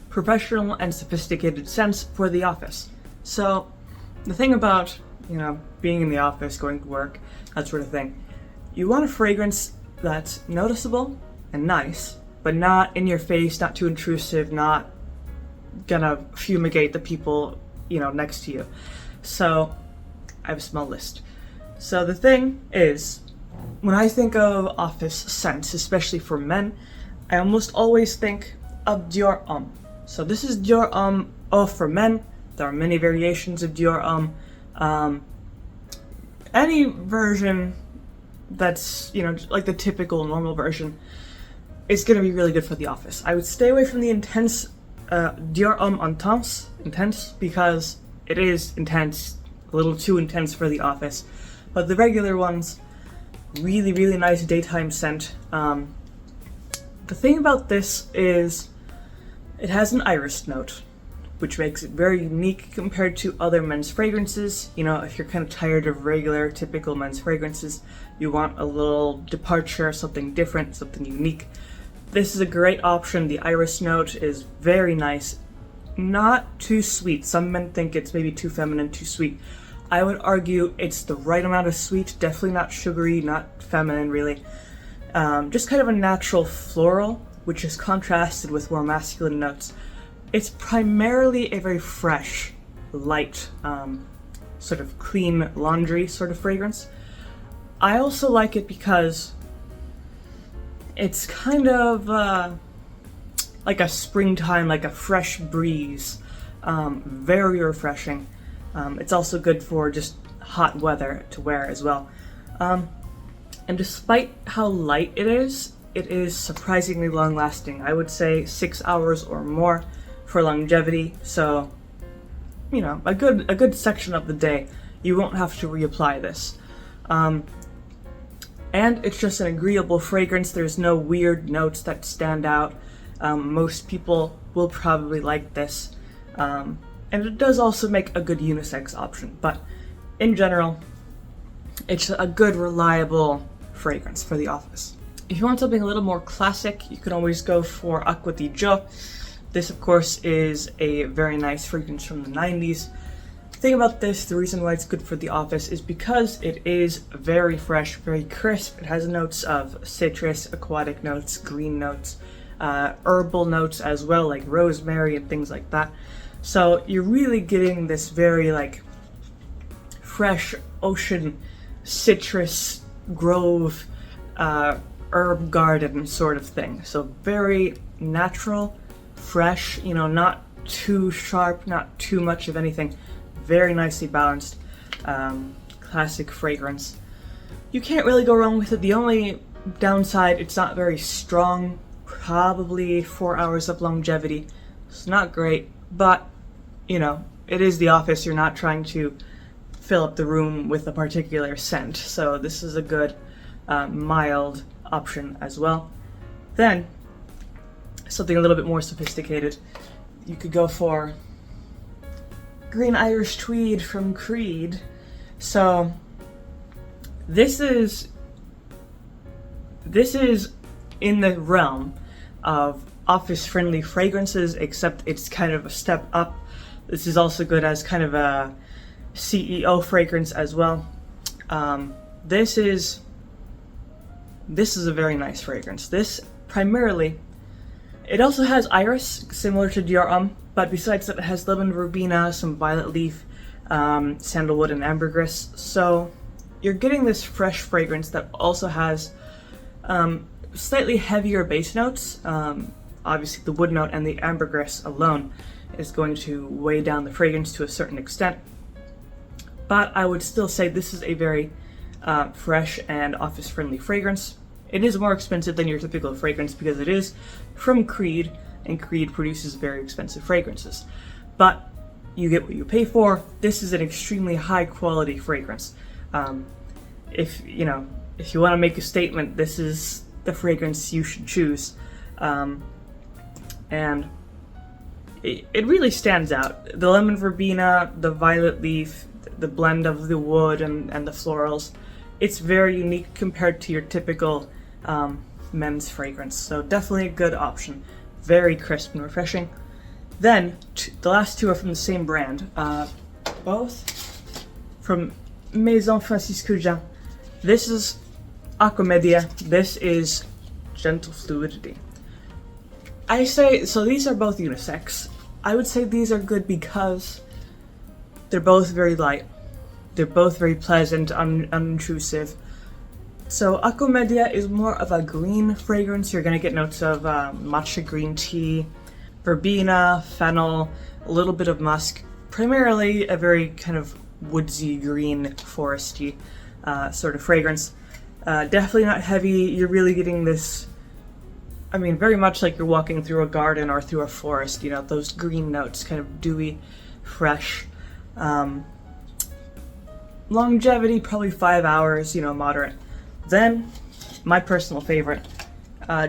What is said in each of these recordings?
professional and sophisticated scents for the office. So the thing about, being in the office, going to work, that sort of thing, you want a fragrance that's noticeable and nice, but not in your face, not too intrusive, not gonna fumigate the people, next to you. So I have a small list. So the thing is, when I think of office scents, especially for men, I almost always think of Dior Homme. So this is Dior Homme Eau for men. There are many variations of Dior Homme. Any version that's, like the typical normal version is going to be really good for the office. I would stay away from the intense Dior Homme Intense, because it is intense, a little too intense for the office. But the regular ones, really, really nice daytime scent. The thing about this is it has an iris note, which makes it very unique compared to other men's fragrances. If you're kind of tired of regular, typical men's fragrances, you want a little departure, something different, something unique. This is a great option. The iris note is very nice. Not too sweet. Some men think it's maybe too feminine, too sweet. I would argue it's the right amount of sweet, definitely not sugary, not feminine really. Just kind of a natural floral, which is contrasted with more masculine notes. It's primarily a very fresh, light, sort of clean laundry sort of fragrance. I also like it because it's kind of like a springtime, like a fresh breeze, very refreshing. It's also good for just hot weather to wear as well. And despite how light it is surprisingly long-lasting. I would say 6 hours or more for longevity. So, a good section of the day, you won't have to reapply this. And it's just an agreeable fragrance. There's no weird notes that stand out. Most people will probably like this. And it does also make a good unisex option, but in general, it's a good, reliable fragrance for the office. If you want something a little more classic, you can always go for Acqua di Gio. This, of course, is a very nice fragrance from the 90s. The thing about this, the reason why it's good for the office, is because it is very fresh, very crisp. It has notes of citrus, aquatic notes, green notes, herbal notes as well, like rosemary and things like that. So you're really getting this very fresh ocean, citrus, grove, herb garden sort of thing. So very natural, fresh, not too sharp, not too much of anything. Very nicely balanced, classic fragrance. You can't really go wrong with it. The only downside, it's not very strong, probably 4 hours of longevity. It's not great, but it is the office. You're not trying to fill up the room with a particular scent, so this is a good mild option as well. Then something a little bit more sophisticated, you could go for Green Irish Tweed from Creed. So this is in the realm of office-friendly fragrances, except it's kind of a step up. This is also good as kind of a CEO fragrance as well. This is a very nice fragrance. This primarily, it also has iris, similar to Dior Homme, but besides that it has lemon verbena, some violet leaf, sandalwood, and ambergris. So you're getting this fresh fragrance that also has slightly heavier base notes. Obviously the wood note and the ambergris alone is going to weigh down the fragrance to a certain extent. But I would still say this is a very fresh and office-friendly fragrance. It is more expensive than your typical fragrance because it is from Creed, and Creed produces very expensive fragrances. But you get what you pay for. This is an extremely high-quality fragrance. If you want to make a statement, this is the fragrance you should choose. And it really stands out. The lemon verbena, the violet leaf, the blend of the wood and the florals, it's very unique compared to your typical men's fragrance. So definitely a good option. Very crisp and refreshing. Then, the last two are from the same brand, both from Maison Francisco Jean. This is Aquamedia, this is Gentle Fluidity. I say, so these are both unisex. I would say these are good because they're both very light. They're both very pleasant, unintrusive. So Aquamedia is more of a green fragrance. You're gonna get notes of matcha green tea, verbena, fennel, a little bit of musk. Primarily a very kind of woodsy, green, foresty sort of fragrance. Definitely not heavy. You're really getting this, I mean, very much like you're walking through a garden or through a forest, you know, those green notes, kind of dewy, fresh. Longevity, probably 5 hours, you know, moderate. Then, my personal favorite,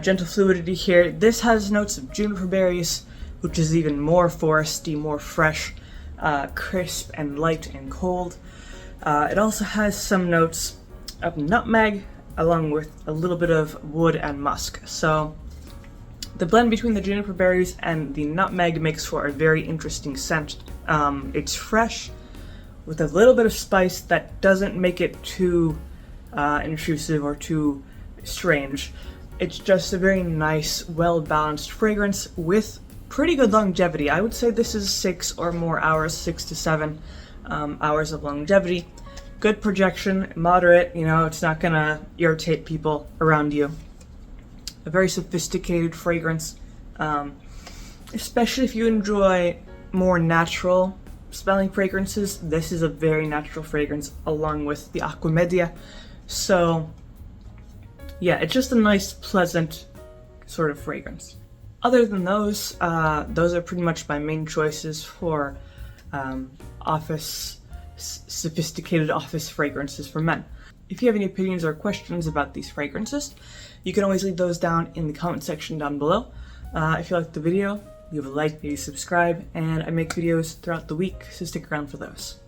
Gentle Fluidity here. This has notes of juniper berries, which is even more foresty, more fresh, crisp and light and cold. It also has some notes of nutmeg, along with a little bit of wood and musk. So, the blend between the juniper berries and the nutmeg makes for a very interesting scent. It's fresh, with a little bit of spice that doesn't make it too intrusive or too strange. It's just a very nice, well-balanced fragrance with pretty good longevity. I would say this is 6 or more hours, 6 to 7 hours of longevity. Good projection, moderate, you know, it's not gonna irritate people around you. A very sophisticated fragrance, especially if you enjoy more natural smelling fragrances. This is a very natural fragrance along with the Aquamedia. So yeah, it's just a nice, pleasant sort of fragrance. Other than those are pretty much my main choices for sophisticated office fragrances for men. If you have any opinions or questions about these fragrances, you can always leave those down in the comment section down below. If you liked the video, leave a like, maybe subscribe, and I make videos throughout the week, so stick around for those.